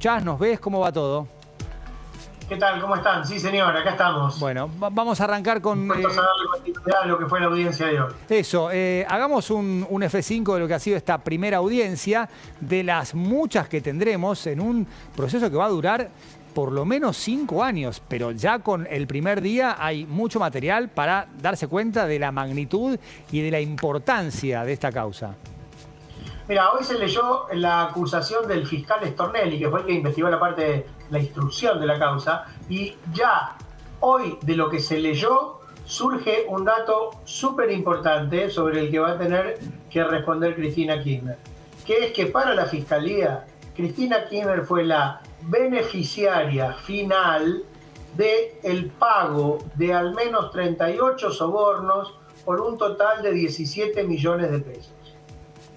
escuchás? ¿Nos ves? ¿Cómo va todo? ¿Qué tal? ¿Cómo están? Sí, señor, acá estamos. Bueno, vamos a arrancar con... Dispuestos a darle continuidad a lo que fue la audiencia de hoy. Eso, hagamos un F5 de lo que ha sido esta primera audiencia, de las muchas que tendremos en un proceso que va a durar por lo menos 5 años, pero ya con el primer día hay mucho material para darse cuenta de la magnitud y de la importancia de esta causa. Mira, hoy se leyó la acusación del fiscal Stornelli, que fue el que investigó la parte de la instrucción de la causa, y ya hoy de lo que se leyó surge un dato súper importante sobre el que va a tener que responder Cristina Kirchner, que es que para la Fiscalía, Cristina Kirchner fue la beneficiaria final del pago de al menos 38 sobornos por un total de 17 millones de pesos.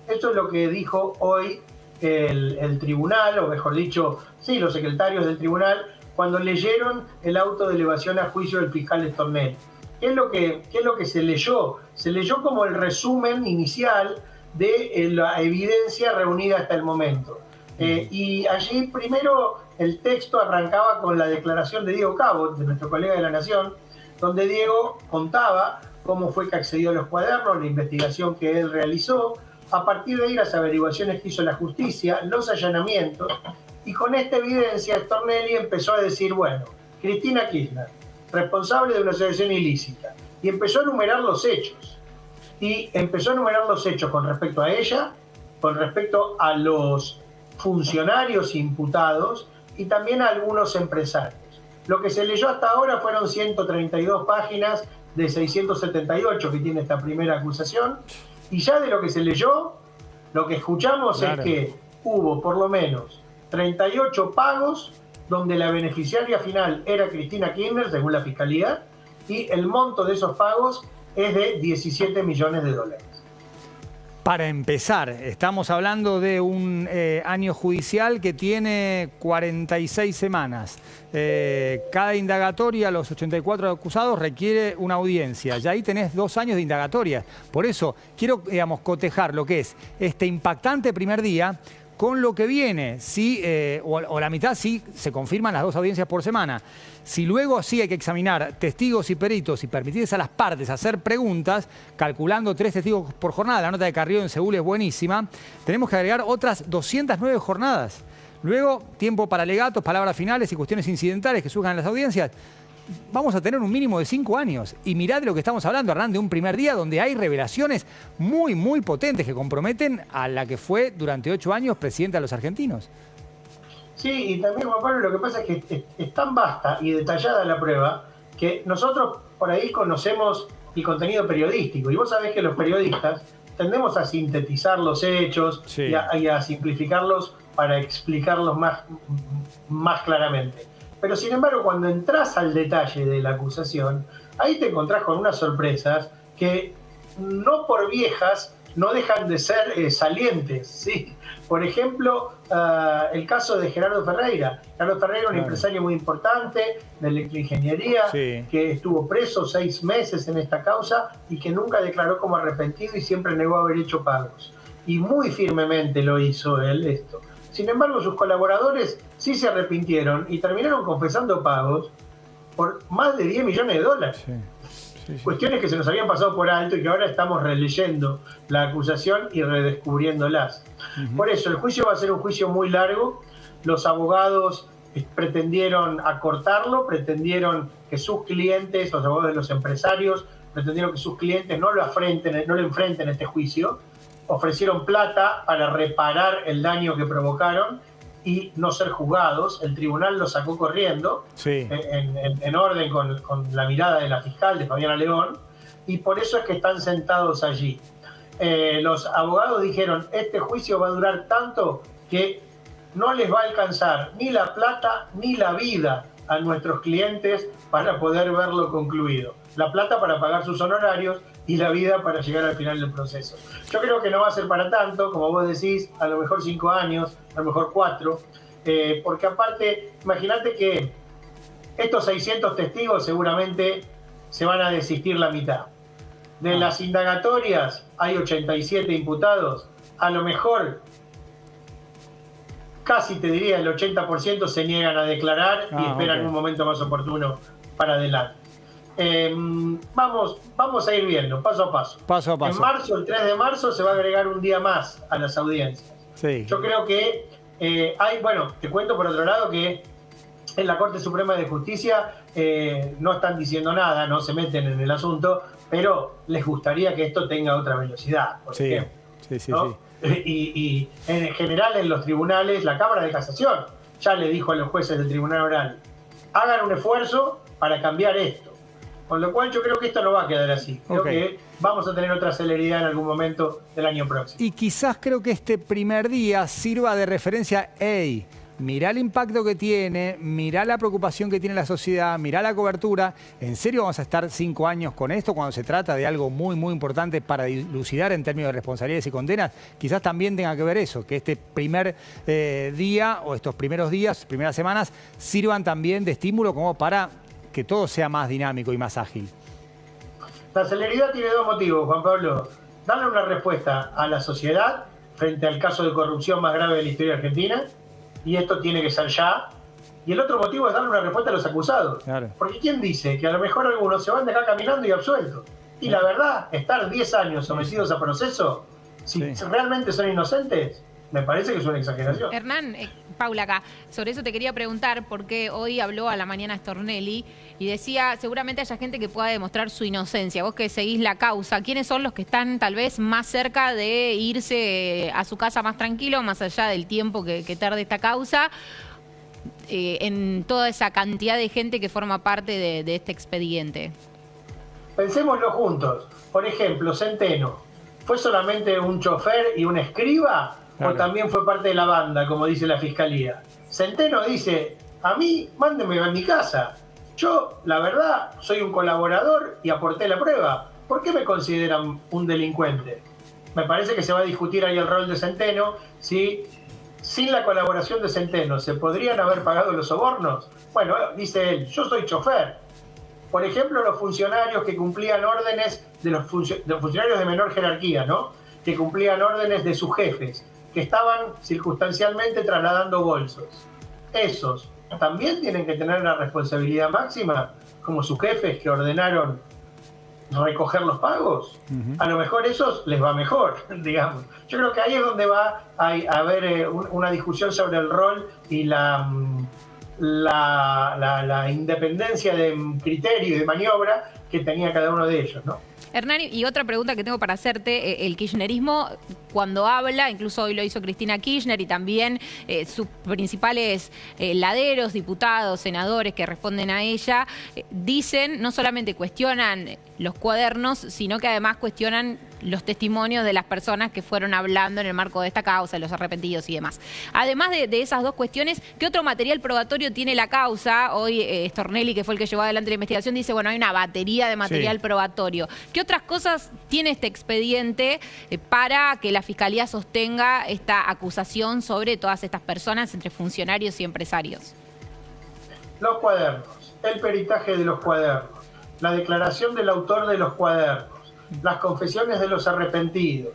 Esto es lo que dijo hoy el tribunal, o mejor dicho, sí, los secretarios del tribunal, cuando leyeron el auto de elevación a juicio del fiscal Stornelli. ¿Qué es lo que se leyó? Se leyó como el resumen inicial de la evidencia reunida hasta el momento. Y allí primero el texto arrancaba con la declaración de Diego Cabot, de nuestro colega de La Nación, donde Diego contaba cómo fue que accedió a los cuadernos, la investigación que él realizó, a partir de ahí las averiguaciones que hizo la justicia, los allanamientos, y con esta evidencia Stornelli empezó a decir, bueno, Cristina Kirchner, responsable de una asociación ilícita, y empezó a enumerar los hechos. Y empezó a enumerar los hechos con respecto a ella, con respecto a los funcionarios imputados y también a algunos empresarios. Lo que se leyó hasta ahora fueron 132 páginas de 678 que tiene esta primera acusación. Y ya de lo que se leyó, lo que escuchamos es que hubo por lo menos 38 pagos donde la beneficiaria final era Cristina Kirchner, según la Fiscalía, y el monto de esos pagos es de 17 millones de dólares. Para empezar, estamos hablando de un año judicial que tiene 46 semanas. Cada indagatoria, los 84 acusados, requiere una audiencia. Ya ahí tenés 2 años de indagatoria. Por eso quiero, digamos, cotejar lo que es este impactante primer día con lo que viene, si, o la mitad si se confirman las 2 audiencias por semana. Si luego sí hay que examinar testigos y peritos y permitirles a las partes hacer preguntas, calculando 3 testigos por jornada, la nota de Carrió en Seúl es buenísima, tenemos que agregar otras 209 jornadas. Luego, tiempo para alegatos, palabras finales y cuestiones incidentales que surjan en las audiencias. Vamos a tener un mínimo de 5 años. Y mirad de lo que estamos hablando, Hernán, de un primer día donde hay revelaciones muy, muy potentes que comprometen a la que fue durante 8 años presidenta de los argentinos. Sí, y también, Juan Pablo, lo que pasa es que es tan vasta y detallada la prueba que nosotros por ahí conocemos el contenido periodístico. Y vos sabés que los periodistas tendemos a sintetizar los hechos y a simplificarlos para explicarlos más claramente. Pero sin embargo, cuando entras al detalle de la acusación, ahí te encontrás con unas sorpresas que no por viejas no dejan de ser salientes, ¿sí? Por ejemplo, el caso de Gerardo Ferreira. Gerardo Ferreira, un empresario muy importante de electroingeniería, que estuvo preso 6 meses en esta causa y que nunca declaró como arrepentido y siempre negó haber hecho pagos. Y muy firmemente lo hizo él esto. Sin embargo, sus colaboradores sí se arrepintieron y terminaron confesando pagos por más de 10 millones de dólares. Cuestiones que se nos habían pasado por alto y que ahora estamos releyendo la acusación y redescubriéndolas. Por eso, el juicio va a ser un juicio muy largo. Los abogados pretendieron acortarlo, pretendieron que sus clientes, los abogados de los empresarios, pretendieron que sus clientes no lo enfrenten este juicio. Ofrecieron plata para reparar el daño que provocaron y no ser juzgados. El tribunal los sacó corriendo, en orden con la mirada de la fiscal, de Fabiana León, y por eso es que están sentados allí. Los abogados dijeron, este juicio va a durar tanto que no les va a alcanzar ni la plata ni la vida a nuestros clientes para poder verlo concluido. La plata para pagar sus honorarios y la vida para llegar al final del proceso. Yo creo que no va a ser para tanto, como vos decís, a lo mejor 5 años, a lo mejor 4, porque aparte, imagínate que estos 600 testigos seguramente se van a desistir la mitad. De las indagatorias hay 87 imputados, a lo mejor casi te diría el 80% se niegan a declarar y esperan un momento más oportuno para adelante. Vamos a ir viendo, paso a paso. Paso a paso. En marzo, el 3 de marzo, se va a agregar un día más a las audiencias. Sí. Yo creo que te cuento por otro lado que en la Corte Suprema de Justicia no están diciendo nada, no se meten en el asunto, pero les gustaría que esto tenga otra velocidad, por ejemplo. Sí. Y en general en los tribunales, la Cámara de Casación ya le dijo a los jueces del Tribunal Oral, hagan un esfuerzo para cambiar esto. Con lo cual yo creo que esto no va a quedar así. Creo que vamos a tener otra celeridad en algún momento del año próximo. Y quizás creo que este primer día sirva de referencia, mirá el impacto que tiene, mirá la preocupación que tiene la sociedad, mirá la cobertura. ¿En serio vamos a estar 5 años con esto cuando se trata de algo muy, muy importante para dilucidar en términos de responsabilidades y condenas? Quizás también tenga que ver eso, que este primer día o estos primeros días, primeras semanas, sirvan también de estímulo como para que todo sea más dinámico y más ágil. La celeridad tiene dos motivos, Juan Pablo. Darle una respuesta a la sociedad frente al caso de corrupción más grave de la historia argentina, y esto tiene que ser ya. Y el otro motivo es darle una respuesta a los acusados. Claro. Porque ¿quién dice que a lo mejor algunos se van a dejar caminando y absueltos? Y la verdad, estar 10 años sometidos a proceso, si realmente son inocentes, me parece que es una exageración. Hernán, Paula acá, sobre eso te quería preguntar, porque hoy habló a la mañana Stornelli y decía, seguramente haya gente que pueda demostrar su inocencia. Vos que seguís la causa, ¿quiénes son los que están tal vez más cerca de irse a su casa más tranquilo, más allá del tiempo que tarde esta causa, en toda esa cantidad de gente que forma parte de este expediente? Pensémoslo juntos. Por ejemplo, Centeno, ¿fue solamente un chofer y un escriba? Claro. ¿O también fue parte de la banda, como dice la Fiscalía? Centeno dice, a mí, mándenme a mi casa. Yo, la verdad, soy un colaborador y aporté la prueba. ¿Por qué me consideran un delincuente? Me parece que se va a discutir ahí el rol de Centeno. Si sin la colaboración de Centeno se podrían haber pagado los sobornos. Bueno, dice él, yo soy chofer. Por ejemplo, los funcionarios que cumplían órdenes de los funcionarios de menor jerarquía, ¿no? Que cumplían órdenes de sus jefes, que estaban circunstancialmente trasladando bolsos. Esos también tienen que tener una responsabilidad máxima, como sus jefes que ordenaron recoger los pagos. A lo mejor esos les va mejor, digamos. Yo creo que ahí es donde va a haber una discusión sobre el rol y la independencia de criterio y de maniobra que tenía cada uno de ellos, ¿no? Hernán, y otra pregunta que tengo para hacerte, el kirchnerismo cuando habla, incluso hoy lo hizo Cristina Kirchner y también sus principales laderos, diputados, senadores que responden a ella, dicen, no solamente cuestionan los cuadernos, sino que además cuestionan los testimonios de las personas que fueron hablando en el marco de esta causa, los arrepentidos y demás. Además de esas dos cuestiones, ¿qué otro material probatorio tiene la causa? Hoy Stornelli, que fue el que llevó adelante la investigación, dice, bueno, hay una batería de material probatorio. ¿Qué otras cosas tiene este expediente para que la Fiscalía sostenga esta acusación sobre todas estas personas entre funcionarios y empresarios? Los cuadernos, el peritaje de los cuadernos, la declaración del autor de los cuadernos, las confesiones de los arrepentidos,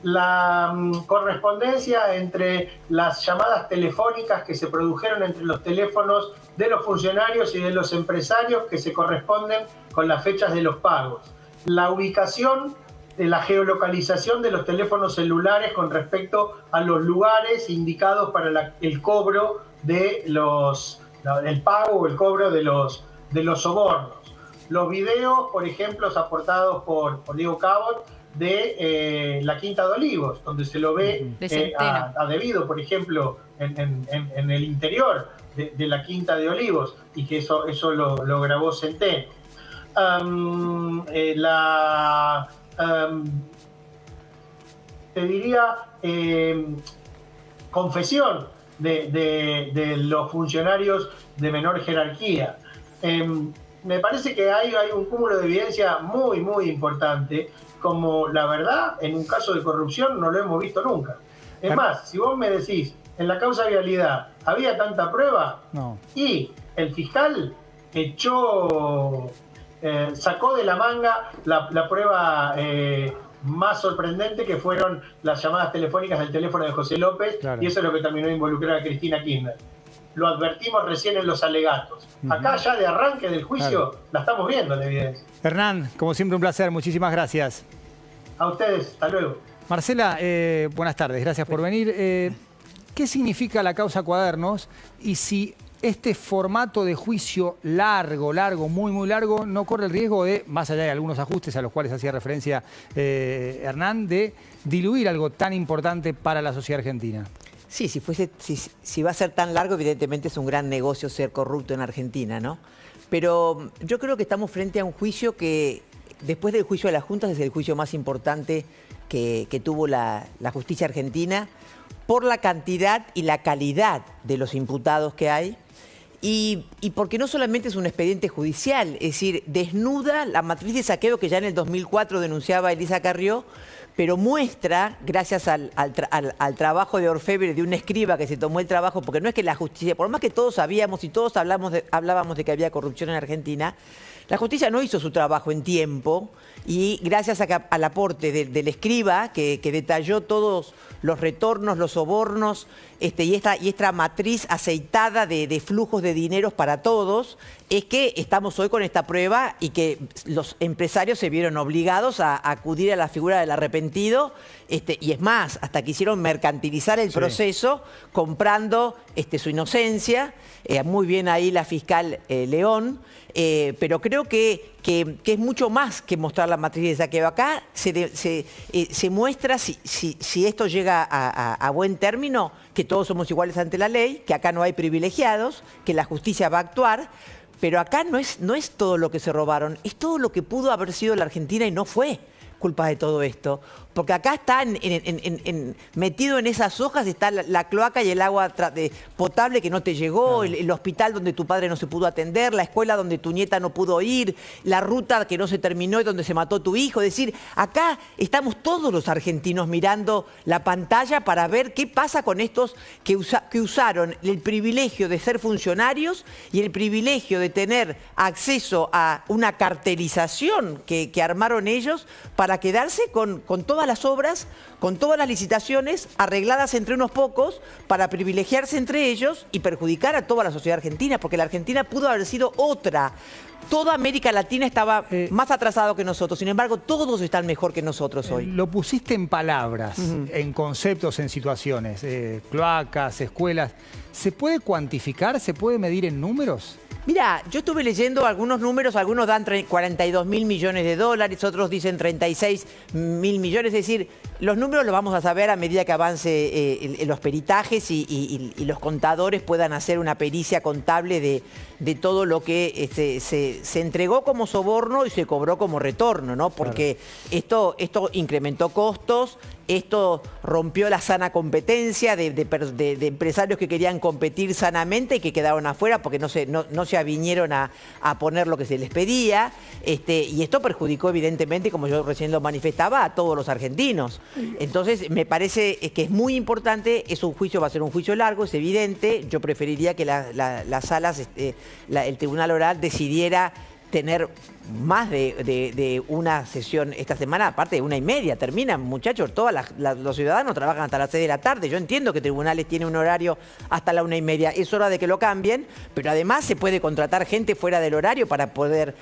la correspondencia entre las llamadas telefónicas que se produjeron entre los teléfonos de los funcionarios y de los empresarios que se corresponden con las fechas de los pagos, la ubicación de la geolocalización de los teléfonos celulares con respecto a los lugares indicados para el cobro de el pago o el cobro de los sobornos. Los videos, por ejemplo, aportados por Diego Cabot de la Quinta de Olivos, donde se lo ve a Debido, por ejemplo, en el interior de la Quinta de Olivos, y que eso lo grabó Centeno. Te diría, confesión de los funcionarios de menor jerarquía. Me parece que hay un cúmulo de evidencia muy, muy importante, como la verdad, en un caso de corrupción no lo hemos visto nunca. Es más, si vos me decís, en la causa vialidad, ¿había tanta prueba? No. Y el fiscal sacó de la manga la prueba más sorprendente, que fueron las llamadas telefónicas del teléfono de José López, Claro. y eso es lo que terminó de involucrar a Cristina Kirchner. Lo advertimos recién en los alegatos. Acá ya de arranque del juicio la estamos viendo en evidencia. Hernán, como siempre un placer, muchísimas gracias. A ustedes, hasta luego. Marcela, buenas tardes, gracias por venir. ¿Qué significa la causa Cuadernos y si este formato de juicio largo, muy largo, no corre el riesgo de, más allá de algunos ajustes a los cuales hacía referencia Hernán, de diluir algo tan importante para la sociedad argentina? Sí, si va a ser tan largo, evidentemente es un gran negocio ser corrupto en Argentina, ¿no? Pero yo creo que estamos frente a un juicio que, después del juicio de las juntas, es el juicio más importante que tuvo la justicia argentina, por la cantidad y la calidad de los imputados que hay, y porque no solamente es un expediente judicial, es decir, desnuda la matriz de saqueo que ya en el 2004 denunciaba Elisa Carrió, pero muestra, gracias al trabajo de orfebre de un escriba que se tomó el trabajo, porque no es que la justicia, por más que todos sabíamos y todos hablábamos de que había corrupción en Argentina, la justicia no hizo su trabajo en tiempo, y gracias al aporte del escriba que detalló todos los retornos, los sobornos y esta matriz aceitada de flujos de dineros para todos, es que estamos hoy con esta prueba y que los empresarios se vieron obligados a acudir a la figura del arrepentido, y es más, hasta quisieron mercantilizar el proceso comprando su inocencia. Muy bien ahí la fiscal León, pero creo que es mucho más que mostrar la matriz de saqueo. Acá se muestra, si esto llega a buen término, que todos somos iguales ante la ley, que acá no hay privilegiados, que la justicia va a actuar, pero acá no es todo lo que se robaron, es todo lo que pudo haber sido la Argentina y no fue culpa de todo esto. Porque acá está metido en esas hojas, está la cloaca y el agua potable que no te llegó, el hospital donde tu padre no se pudo atender, la escuela donde tu nieta no pudo ir, la ruta que no se terminó y donde se mató tu hijo. Es decir, acá estamos todos los argentinos mirando la pantalla para ver qué pasa con estos que usaron el privilegio de ser funcionarios y el privilegio de tener acceso a una cartelización que armaron ellos para quedarse con todas las obras, con todas las licitaciones arregladas entre unos pocos para privilegiarse entre ellos y perjudicar a toda la sociedad argentina, porque la Argentina pudo haber sido otra. Toda América Latina estaba más atrasado que nosotros, sin embargo todos están mejor que nosotros hoy. Lo pusiste en palabras, en conceptos, en situaciones, cloacas, escuelas. ¿Se puede cuantificar? ¿Se puede medir en números? Mira, yo estuve leyendo algunos números, algunos dan 42.000 millones de dólares, otros dicen 36.000 millones, es decir, los números los vamos a saber a medida que avance los peritajes y los contadores puedan hacer una pericia contable de todo lo que se entregó como soborno y se cobró como retorno, ¿no? Porque esto incrementó costos, esto rompió la sana competencia de empresarios que querían competir sanamente y que quedaron afuera porque no se avinieron a poner lo que se les pedía, y esto perjudicó evidentemente, como yo recién lo manifestaba, a todos los argentinos. Entonces me parece que es muy importante, va a ser un juicio largo, es evidente. Yo preferiría que las salas, el tribunal oral decidiera tener más de una sesión esta semana, aparte de 1:30. Terminan, muchachos, los ciudadanos trabajan hasta las 6 de la tarde. Yo entiendo que tribunales tienen un horario hasta la 1:30. Es hora de que lo cambien, pero además se puede contratar gente fuera del horario para poder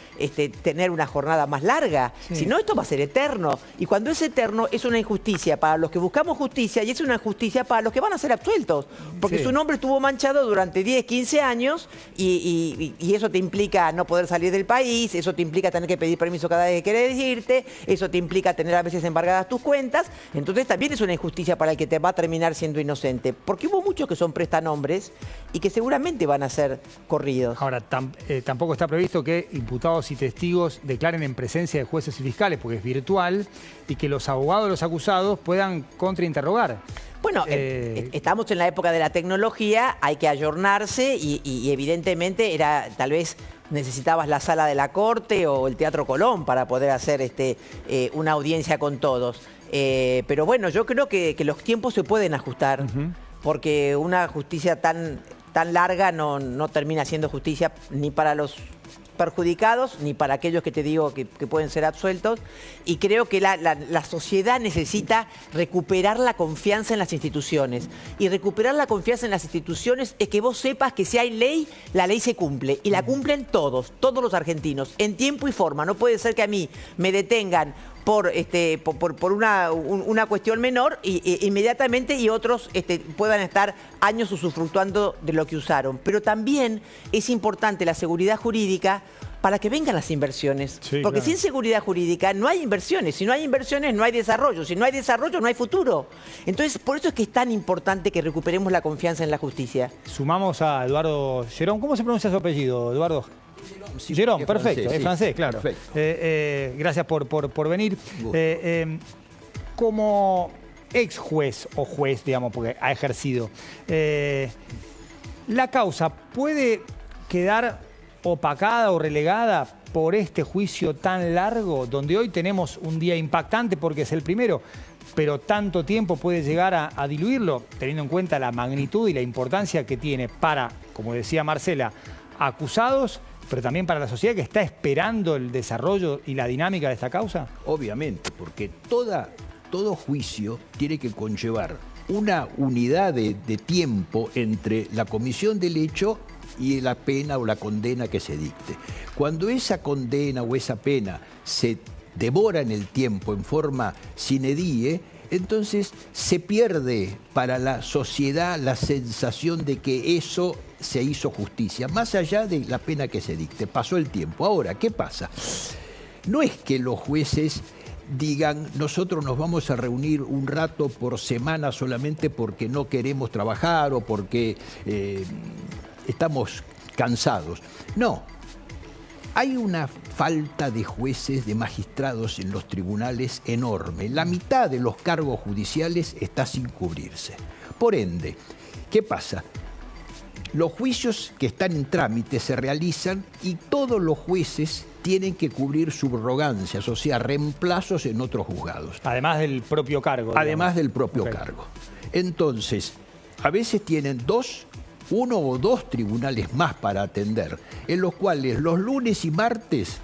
tener una jornada más larga. Sí. Si no, esto va a ser eterno. Y cuando es eterno, es una injusticia para los que buscamos justicia y es una injusticia para los que van a ser absueltos. Porque su nombre estuvo manchado durante 10, 15 años y eso te implica no poder salir del país, eso te implica tener que pedir permiso cada vez que querés irte, eso te implica tener a veces embargadas tus cuentas. Entonces también es una injusticia para el que te va a terminar siendo inocente, porque hubo muchos que son prestanombres y que seguramente van a ser corridos. Ahora, tampoco está previsto que imputados y testigos declaren en presencia de jueces y fiscales, porque es virtual, y que los abogados de los acusados puedan contrainterrogar. Bueno, estamos en la época de la tecnología, hay que ayornarse y evidentemente tal vez necesitabas la sala de la Corte o el Teatro Colón para poder hacer una audiencia con todos. Pero bueno, yo creo que los tiempos se pueden ajustar, porque una justicia tan larga no termina siendo justicia ni para los perjudicados ni para aquellos que te digo que pueden ser absueltos. Y creo que la sociedad necesita recuperar la confianza en las instituciones. Y recuperar la confianza en las instituciones es que vos sepas que si hay ley, la ley se cumple. Y la cumplen todos los argentinos, en tiempo y forma. No puede ser que a mí me detengan por una cuestión menor inmediatamente y otros puedan estar años usufructuando de lo que usaron. Pero también es importante la seguridad jurídica para que vengan las inversiones. Sí, porque claro, sin seguridad jurídica no hay inversiones. Si no hay inversiones, no hay desarrollo. Si no hay desarrollo, no hay futuro. Entonces, por eso es que es tan importante que recuperemos la confianza en la justicia. Sumamos a Eduardo Gerón. ¿Cómo se pronuncia su apellido, Eduardo? Gerón, perfecto, es francés, claro. Gracias por venir. Como ex juez o juez, digamos, porque ha ejercido, ¿la causa puede quedar opacada o relegada por este juicio tan largo, donde hoy tenemos un día impactante porque es el primero, pero tanto tiempo puede llegar a diluirlo, teniendo en cuenta la magnitud y la importancia que tiene para, como decía Marcela, acusados, pero también para la sociedad que está esperando el desarrollo y la dinámica de esta causa? Obviamente, porque todo juicio tiene que conllevar una unidad de tiempo entre la comisión del hecho y la pena o la condena que se dicte. Cuando esa condena o esa pena se devora en el tiempo en forma sine die, entonces se pierde para la sociedad la sensación de que eso se hizo justicia, más allá de la pena que se dicte. Pasó el tiempo. Ahora, ¿qué pasa? No es que los jueces digan, nosotros nos vamos a reunir un rato por semana solamente porque no queremos trabajar o porque estamos cansados. No. Hay una falta de jueces, de magistrados en los tribunales enorme. La mitad de los cargos judiciales está sin cubrirse. Por ende, ¿qué pasa? Los juicios que están en trámite se realizan y todos los jueces tienen que cubrir subrogancias, o sea, reemplazos en otros juzgados. Además del propio cargo. Además del propio cargo. Entonces, a veces tienen uno o dos tribunales más para atender, en los cuales los lunes y martes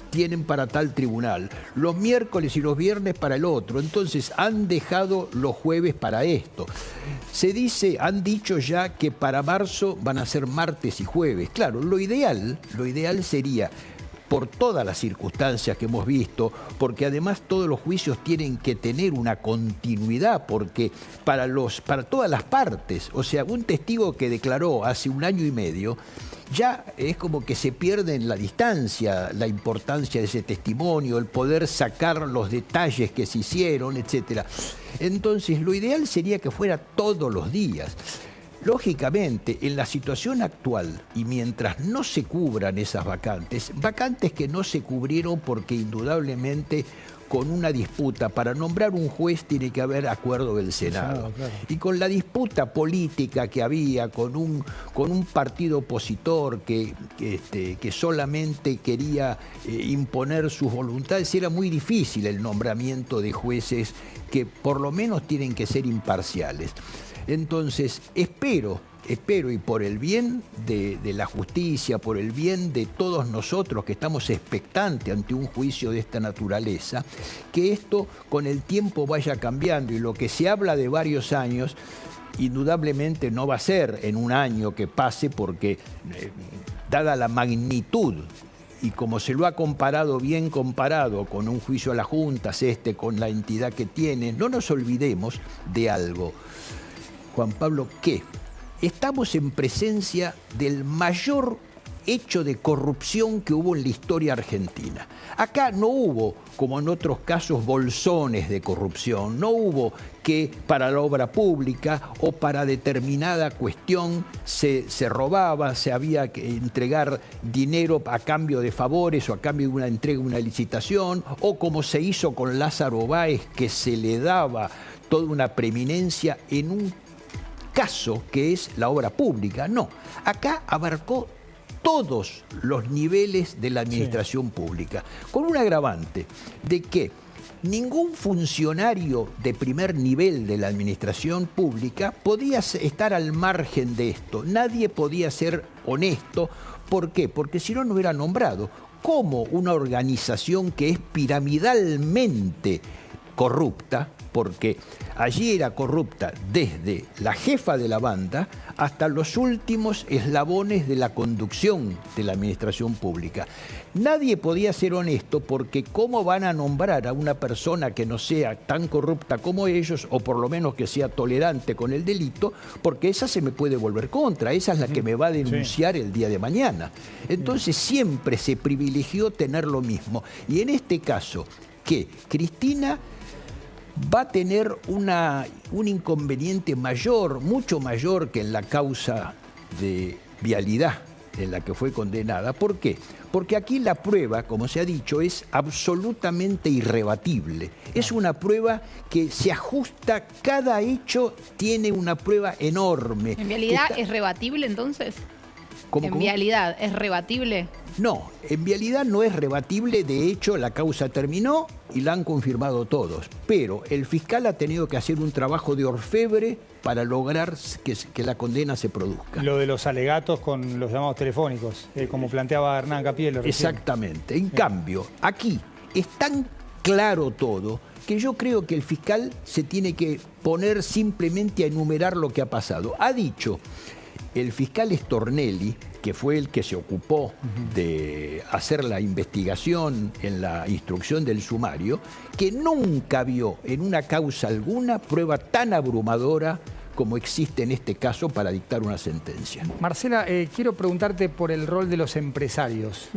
tienen para tal tribunal, los miércoles y los viernes para el otro. Entonces han dejado los jueves para esto. Han dicho ya que para marzo van a ser martes y jueves. Claro, lo ideal sería, por todas las circunstancias que hemos visto, porque además todos los juicios tienen que tener una continuidad, porque para todas las partes, o sea, un testigo que declaró hace 1 año y medio, ya es como que se pierde en la distancia la importancia de ese testimonio, el poder sacar los detalles que se hicieron, etc. Entonces, lo ideal sería que fuera todos los días. Lógicamente, en la situación actual, y mientras no se cubran esas vacantes que no se cubrieron porque indudablemente con una disputa para nombrar un juez tiene que haber acuerdo del Senado. Claro. Y con la disputa política que había, con un partido opositor que solamente quería imponer sus voluntades, era muy difícil el nombramiento de jueces que por lo menos tienen que ser imparciales. Entonces, espero y por el bien de la justicia, por el bien de todos nosotros que estamos expectantes ante un juicio de esta naturaleza, que esto con el tiempo vaya cambiando y lo que se habla de varios años, indudablemente no va a ser en 1 año que pase porque, dada la magnitud, y como se lo ha bien comparado con un juicio a las juntas, con la entidad que tiene, no nos olvidemos de algo, Juan Pablo, que estamos en presencia del mayor hecho de corrupción que hubo en la historia argentina. Acá no hubo, como en otros casos, bolsones de corrupción. No hubo que para la obra pública o para determinada cuestión se robaba, se había que entregar dinero a cambio de favores o a cambio de una entrega, una licitación, o como se hizo con Lázaro Báez, que se le daba toda una preeminencia en un caso que es la obra pública. No, acá abarcó todos los niveles de la administración pública, con un agravante de que ningún funcionario de primer nivel de la administración pública podía estar al margen de esto. Nadie podía ser honesto. ¿Por qué? Porque si no, no hubiera nombrado. ¿Cómo una organización que es piramidalmente corrupta, porque allí era corrupta desde la jefa de la banda hasta los últimos eslabones de la conducción de la administración pública? Nadie podía ser honesto porque ¿cómo van a nombrar a una persona que no sea tan corrupta como ellos, o por lo menos que sea tolerante con el delito? Porque esa se me puede volver contra, esa es la que me va a denunciar el día de mañana. Entonces siempre se privilegió tener lo mismo. Y en este caso, que Cristina va a tener un inconveniente mayor, mucho mayor que en la causa de vialidad en la que fue condenada. ¿Por qué? Porque aquí la prueba, como se ha dicho, es absolutamente irrebatible. Es una prueba que se ajusta, cada hecho tiene una prueba enorme. ¿En vialidad es rebatible entonces? ¿Cómo? ¿Vialidad es rebatible? No, en vialidad no es rebatible, de hecho la causa terminó y la han confirmado todos, pero el fiscal ha tenido que hacer un trabajo de orfebre para lograr que la condena se produzca. Lo de los alegatos con los llamados telefónicos, como planteaba Hernán Capielo recién. Exactamente. En cambio, aquí es tan claro todo que yo creo que el fiscal se tiene que poner simplemente a enumerar lo que ha pasado. Ha dicho el fiscal Stornelli, que fue el que se ocupó de hacer la investigación en la instrucción del sumario, que nunca vio en una causa alguna prueba tan abrumadora como existe en este caso para dictar una sentencia. Marcela, quiero preguntarte por el rol de los empresarios.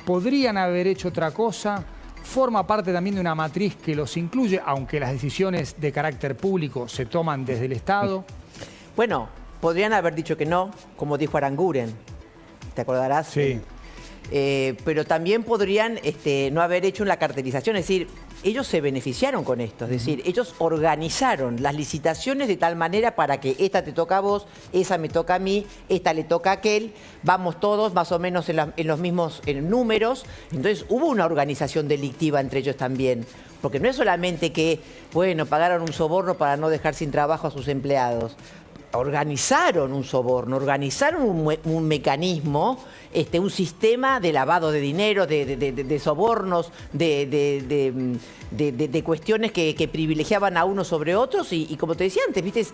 ¿Podrían haber hecho otra cosa? ¿Forma parte también de una matriz que los incluye, aunque las decisiones de carácter público se toman desde el Estado? Bueno, podrían haber dicho que no, como dijo Aranguren. ¿Te acordarás? Sí. Pero también podrían no haber hecho la cartelización, es decir, ellos se beneficiaron con esto, es decir, ellos organizaron las licitaciones de tal manera para que esta te toca a vos, esa me toca a mí, esta le toca a aquel, vamos todos más o menos en los mismos números, entonces hubo una organización delictiva entre ellos también, porque no es solamente que, bueno, pagaron un soborno para no dejar sin trabajo a sus empleados. Organizaron un soborno, organizaron un mecanismo, un sistema de lavado de dinero, de sobornos, de cuestiones que privilegiaban a unos sobre otros y como te decía antes, ¿viste?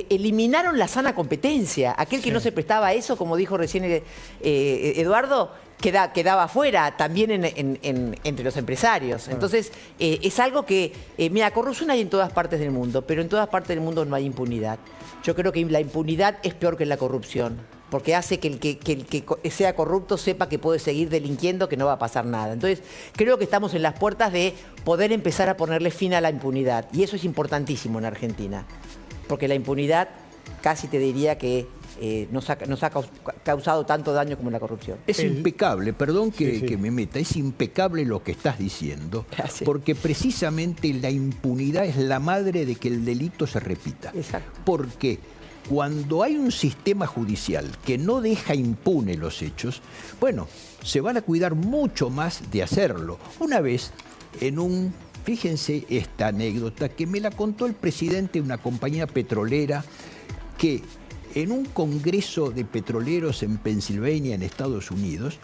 Eliminaron la sana competencia. Aquel que no se prestaba a eso, como dijo recién Eduardo, quedaba afuera también entre los empresarios. Entonces, es algo que, mira, corrupción hay en todas partes del mundo, pero en todas partes del mundo no hay impunidad. Yo creo que la impunidad es peor que la corrupción, porque hace que el que sea corrupto sepa que puede seguir delinquiendo, que no va a pasar nada. Entonces, creo que estamos en las puertas de poder empezar a ponerle fin a la impunidad, y eso es importantísimo en Argentina, porque la impunidad casi te diría que nos ha causado tanto daño como la corrupción. Es impecable, perdón que me meta, es impecable lo que estás diciendo. Gracias. Porque precisamente la impunidad es la madre de que el delito se repita. Exacto. Porque cuando hay un sistema judicial que no deja impune los hechos, bueno, se van a cuidar mucho más de hacerlo. Una vez, fíjense esta anécdota que me la contó el presidente de una compañía petrolera que en un congreso de petroleros en Pensilvania, en Estados Unidos,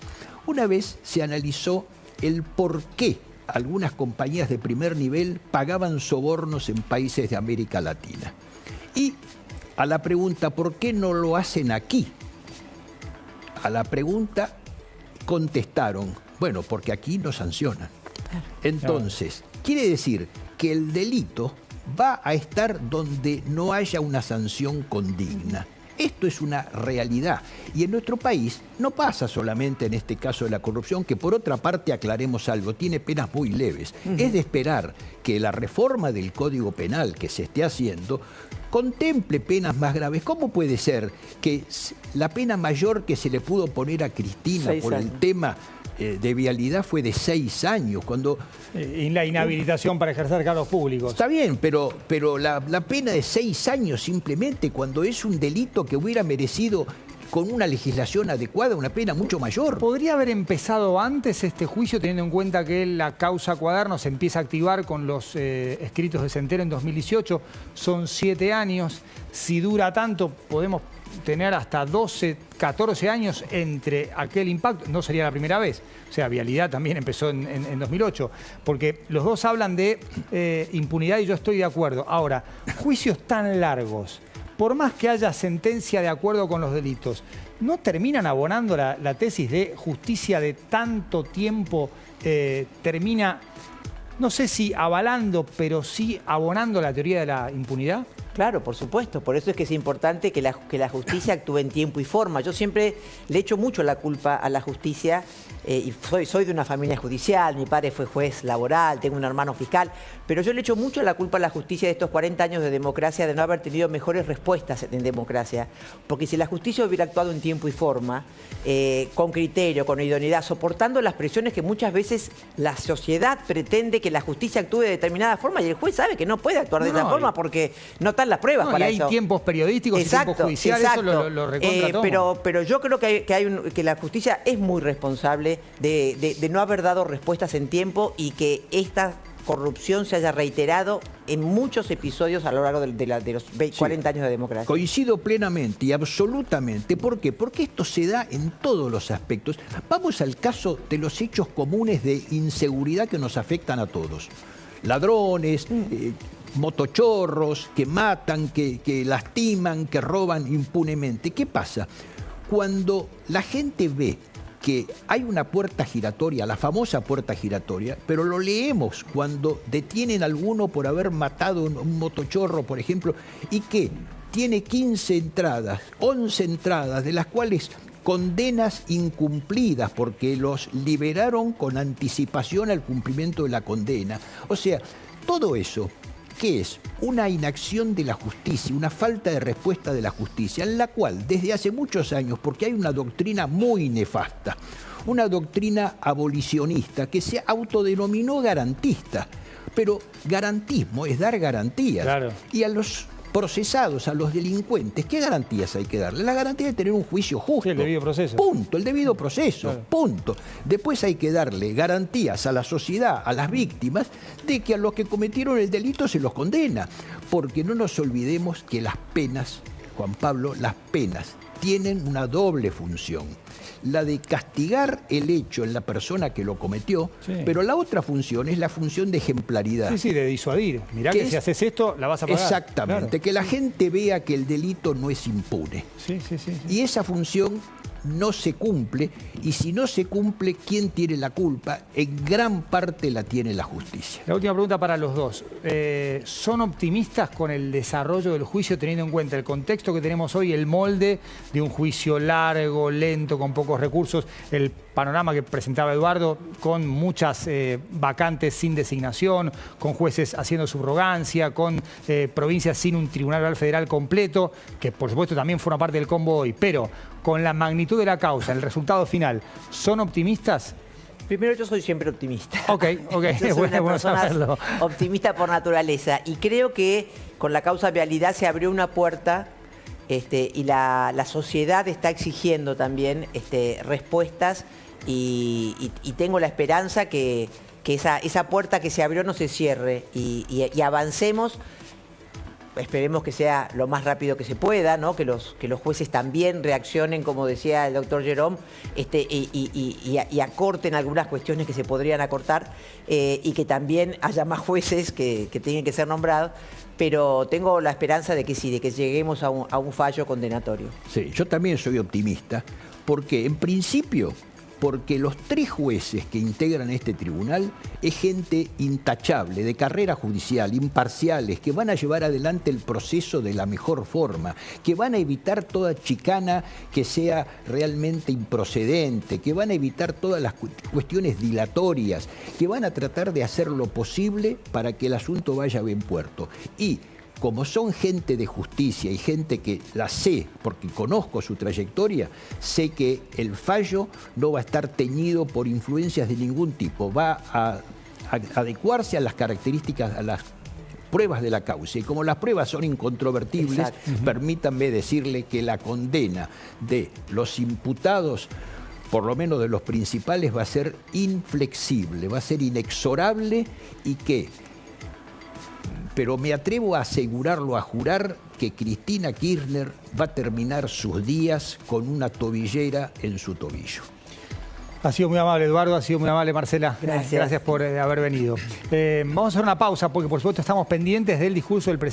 una vez se analizó el por qué algunas compañías de primer nivel pagaban sobornos en países de América Latina. Y a la pregunta, ¿por qué no lo hacen aquí? A la pregunta contestaron, bueno, porque aquí no sancionan. Entonces, quiere decir que el delito va a estar donde no haya una sanción condigna. Esto es una realidad. Y en nuestro país no pasa solamente en este caso de la corrupción, que por otra parte, aclaremos algo, tiene penas muy leves. Es de esperar que la reforma del Código Penal que se esté haciendo contemple penas más graves. ¿Cómo puede ser que la pena mayor que se le pudo poner a Cristina por el tema de vialidad fue de 6 años? Cuando y la inhabilitación para ejercer cargos públicos. Está bien, pero la pena de 6 años simplemente cuando es un delito que hubiera merecido con una legislación adecuada, una pena mucho mayor. ¿Podría haber empezado antes este juicio, teniendo en cuenta que la causa Cuaderno se empieza a activar con los escritos de Centeno en 2018? Son 7 años. Si dura tanto, podemos tener hasta 12, 14 años entre aquel impacto. No sería la primera vez. O sea, Vialidad también empezó en 2008. Porque los dos hablan de impunidad y yo estoy de acuerdo. Ahora, juicios tan largos, por más que haya sentencia de acuerdo con los delitos, ¿no terminan abonando la tesis de justicia de tanto tiempo? Termina, no sé si avalando, pero sí abonando la teoría de la impunidad. Claro, por supuesto. Por eso es que es importante que la justicia actúe en tiempo y forma. Yo siempre le echo mucho la culpa a la justicia y soy de una familia judicial, mi padre fue juez laboral, tengo un hermano fiscal, pero yo le echo mucho la culpa a la justicia de estos 40 años de democracia, de no haber tenido mejores respuestas en democracia. Porque si la justicia hubiera actuado en tiempo y forma, con criterio, con idoneidad, soportando las presiones que muchas veces la sociedad pretende que la justicia actúe de determinada forma y el juez sabe que no puede actuar de esa forma porque no están las pruebas para eso. Y hay tiempos periodísticos y tiempos judiciales, eso lo recontra todo. Pero yo creo que la justicia es muy responsable de no haber dado respuestas en tiempo y que esta corrupción se haya reiterado en muchos episodios a lo largo de los 40 años de democracia. Coincido plenamente y absolutamente. ¿Por qué? Porque esto se da en todos los aspectos. Vamos al caso de los hechos comunes de inseguridad que nos afectan a todos. Ladrones, motochorros que matan, que lastiman, que roban impunemente. ¿Qué pasa? Cuando la gente ve que hay una puerta giratoria, la famosa puerta giratoria, pero lo leemos cuando detienen a alguno por haber matado a un motochorro, por ejemplo, y que tiene 15 entradas, 11 entradas, de las cuales condenas incumplidas porque los liberaron con anticipación al cumplimiento de la condena. O sea, todo eso, ¿qué es? Una inacción de la justicia, una falta de respuesta de la justicia, en la cual desde hace muchos años, porque hay una doctrina muy nefasta, una doctrina abolicionista que se autodenominó garantista, pero garantismo es dar garantías. Claro. Y a los procesados, a los delincuentes, ¿qué garantías hay que darle? La garantía de tener un juicio justo. Sí, el debido proceso. Punto, el debido proceso, claro. Punto. Después hay que darle garantías a la sociedad, a las víctimas, de que a los que cometieron el delito se los condena. Porque no nos olvidemos que las penas, Juan Pablo, las penas tienen una doble función. La de castigar el hecho en la persona que lo cometió, sí, pero la otra función es la función de ejemplaridad. Sí, sí, de disuadir. Mirá que si haces esto, la vas a pagar. Exactamente, claro. Que la gente vea que el delito no es impune. Sí, sí, sí, sí. Y esa función no se cumple, y si no se cumple, ¿quién tiene la culpa? En gran parte la tiene la justicia. La última pregunta para los dos. ¿Son optimistas con el desarrollo del juicio, teniendo en cuenta el contexto que tenemos hoy, el molde de un juicio largo, lento, con pocos recursos, el panorama que presentaba Eduardo, con muchas vacantes sin designación, con jueces haciendo subrogancia, con provincias sin un tribunal federal completo, que por supuesto también forma parte del combo hoy, pero con la magnitud de la causa, el resultado final, ¿son optimistas? Primero, yo soy siempre optimista. Ok. Yo soy una persona optimista por naturaleza y creo que con la causa Vialidad se abrió una puerta y la sociedad está exigiendo también respuestas y tengo la esperanza que esa puerta que se abrió no se cierre y avancemos. Esperemos que sea lo más rápido que se pueda, ¿no? Que los jueces también reaccionen, como decía el doctor Jerome, y acorten algunas cuestiones que se podrían acortar, y que también haya más jueces que tienen que ser nombrados, pero tengo la esperanza de que sí, de que lleguemos a un fallo condenatorio. Sí, yo también soy optimista, porque en principio, porque los 3 jueces que integran este tribunal es gente intachable, de carrera judicial, imparciales, que van a llevar adelante el proceso de la mejor forma, que van a evitar toda chicana que sea realmente improcedente, que van a evitar todas las cuestiones dilatorias, que van a tratar de hacer lo posible para que el asunto vaya a buen puerto. Y como son gente de justicia y gente que la sé, porque conozco su trayectoria, sé que el fallo no va a estar teñido por influencias de ningún tipo, va a adecuarse a las características, a las pruebas de la causa. Y como las pruebas son incontrovertibles, permítanme decirle que la condena de los imputados, por lo menos de los principales, va a ser inflexible, va a ser inexorable y que, pero me atrevo a asegurarlo, a jurar que Cristina Kirchner va a terminar sus días con una tobillera en su tobillo. Ha sido muy amable, Eduardo, ha sido muy amable, Marcela. Gracias. Gracias por haber venido. Vamos a hacer una pausa porque, por supuesto, estamos pendientes del discurso del presidente.